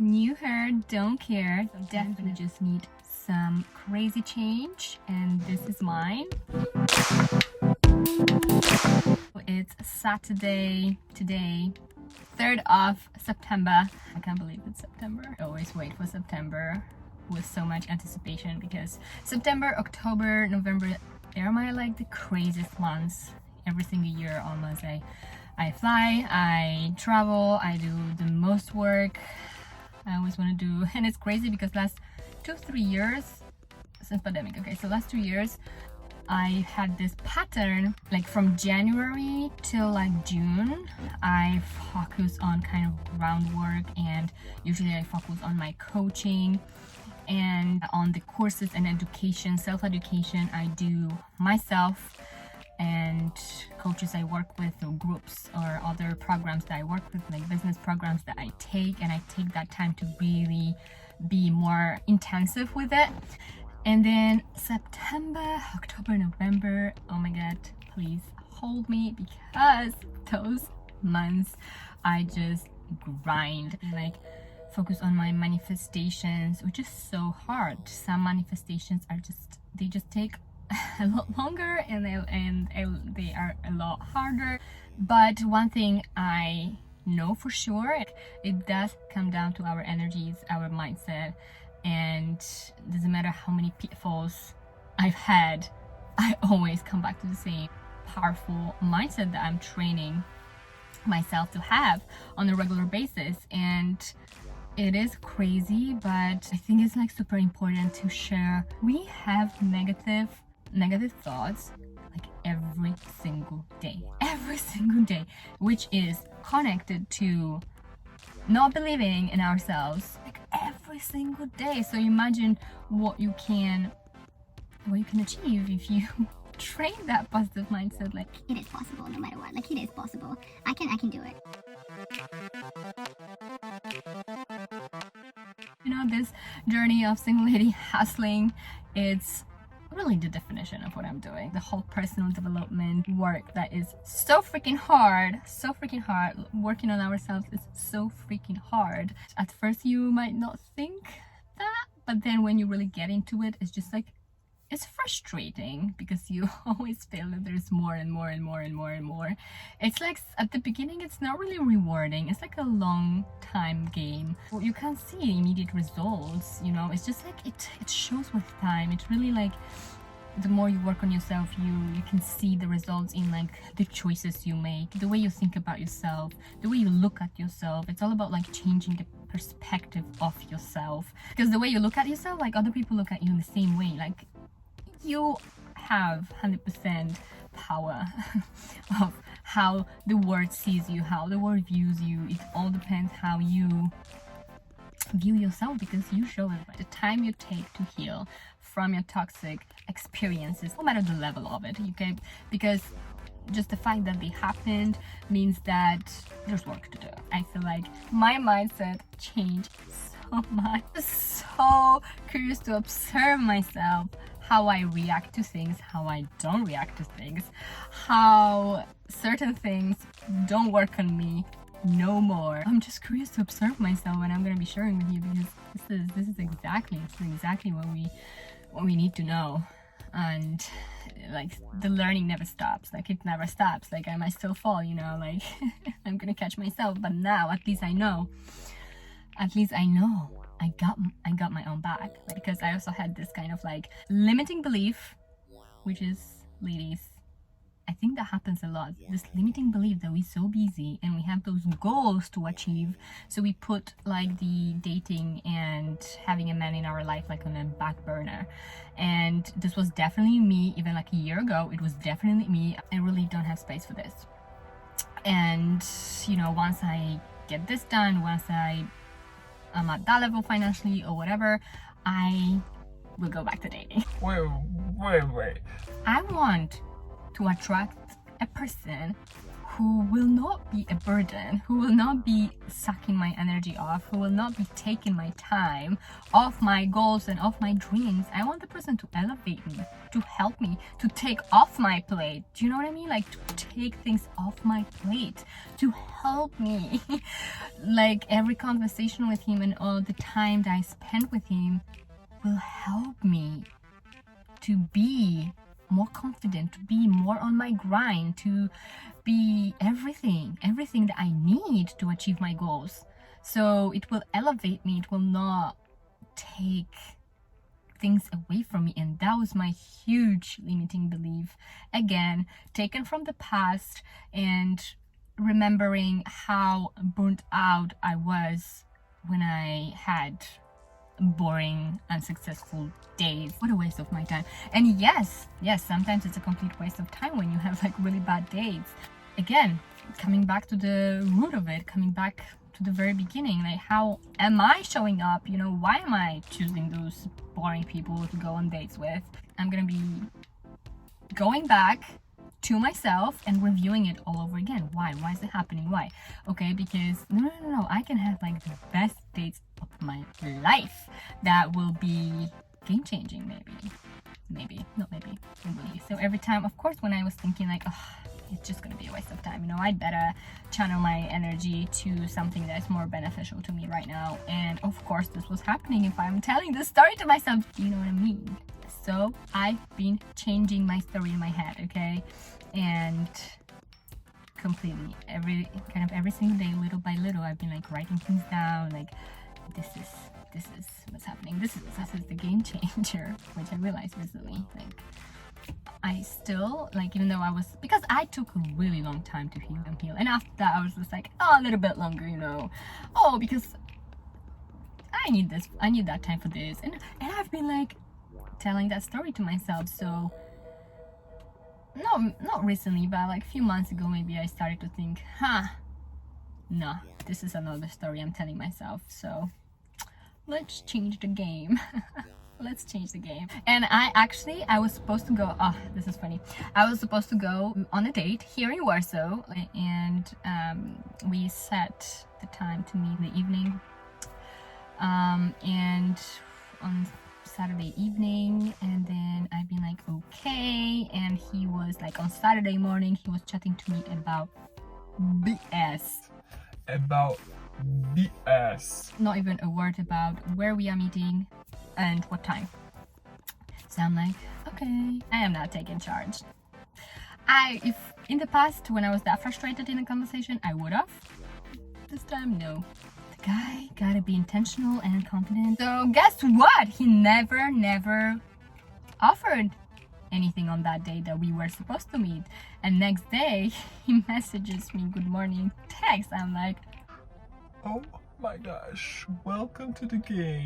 New hair, don't care. Definitely just need some crazy change, and this is mine. It's Saturday today, 3rd of September. I can't believe it's September. I always wait for September with so much anticipation because September, October, November, they're my like the craziest months. Every single year almost I fly, I travel, I do the most work I always want to do. And it's crazy because last 2-3 years since pandemic, okay, so last 2 years I had this pattern, like from January till like June I focus on kind of groundwork, and usually I focus on my coaching and on the courses and education, self-education I do myself, and coaches I work with, or groups or other programs that I work with, like business programs that I take, and I take that time to really be more intensive with it. And then September, October, November, oh my god, please hold me, because those months I just grind, like focus on my manifestations, which is so hard. Some manifestations are they just take a lot longer, and they are a lot harder. But one thing I know for sure, it does come down to our energies, our mindset, and doesn't matter how many pitfalls I've had, I always come back to the same powerful mindset that I'm training myself to have on a regular basis. And it is crazy, but I think it's like super important to share. We have negative thoughts like every single day, which is connected to not believing in ourselves, like every single day. So imagine what you can achieve if you train that positive mindset. Like, it is possible no matter what. Like, it is possible. I can do it. You know, this journey of single lady hustling, it's really the definition of what I'm doing. The whole personal development work that is so freaking hard. Working on ourselves is so freaking hard. At first you might not think that, but then when you really get into it, it's just like, it's frustrating because you always feel that there's more and more and more and more and more. It's like at the beginning it's not really rewarding. It's like a long time game. You can't see immediate results, you know. It's just like it shows with time. It's really like the more you work on yourself, you can see the results in like the choices you make, the way you think about yourself, the way you look at yourself. It's all about like changing the perspective of yourself, because the way you look at yourself, like other people look at you in the same way. Like, you have 100% power of how the world sees you, how the world views you. It all depends how you view yourself, because you show it. The time you take to heal from your toxic experiences, no matter the level of it, okay? Because just the fact that they happened means that there's work to do. I feel like my mindset changed so much. I'm so curious to observe myself, how I react to things, how I don't react to things, how certain things don't work on me no more. I'm just curious to observe myself, and I'm gonna be sharing with you, because this is exactly what we need to know. And like, the learning never stops. Like, it never stops. Like, I might still fall, you know, like I'm gonna catch myself, but now at least I know I got my own back. Because I also had this kind of like limiting belief, which is, ladies, I think that happens a lot. This limiting belief that we're so busy and we have those goals to achieve, so we put like the dating and having a man in our life like on a back burner. And this was definitely me. Even like a year ago, it was definitely me. I really don't have space for this. And you know, once I get this done, once I'm at that level financially or whatever, I will go back to dating. Wait. I want to attract a person who will not be a burden, who will not be sucking my energy off, who will not be taking my time off my goals and off my dreams. I want the person to elevate me, to help me, to take off my plate. Do you know what I mean? Like, to take things off my plate, to help me. Like, every conversation with him and all the time that I spend with him will help me to be more confident, to be more on my grind, to be everything that I need to achieve my goals. So it will elevate me, it will not take things away from me. And that was my huge limiting belief, again taken from the past, and remembering how burnt out I was when I had boring, unsuccessful days. What a waste of my time. And yes, sometimes it's a complete waste of time when you have like really bad days. Again, coming back to the root of it, coming back to the very beginning, like, how am I showing up? You know, why am I choosing those boring people to go on dates with? I'm gonna be going back to myself and reviewing it all over again. Why is it happening? Why? Okay, because no, I can have like the best dates of my life that will be game changing. Maybe. So every time, of course, when I was thinking like, oh, it's just gonna be a waste of time, you know, I'd better channel my energy to something that's more beneficial to me right now. And of course this was happening if I'm telling this story to myself, you know what I mean? So I've been changing my story in my head, okay? And completely every single day, little by little, I've been like writing things down, like this is what's happening, this is the game changer, which I realized recently. Like, I still, like, even though because I took a really long time to heal, and after that I was just like, oh, a little bit longer, you know, because I need that time for this, and I've been like telling that story to myself. So not recently, but like a few months ago maybe, I started to think, no, this is another story I'm telling myself. So let's change the game. Let's change the game. And I was supposed to go, this is funny, I was supposed to go on a date here in Warsaw, and we set the time to meet in the evening, and on Saturday evening, and then I've been like, okay, and he was like, on Saturday morning he was chatting to me about BS. Not even a word about where we are meeting and what time. So I'm like, okay, I am not taking charge. If in the past, when I was that frustrated in a conversation, I would have. This time, no. The guy gotta be intentional and confident. So guess what? He never offered anything on that day that we were supposed to meet. And next day, he messages me, good morning, text. I'm like, oh my gosh, welcome to the game.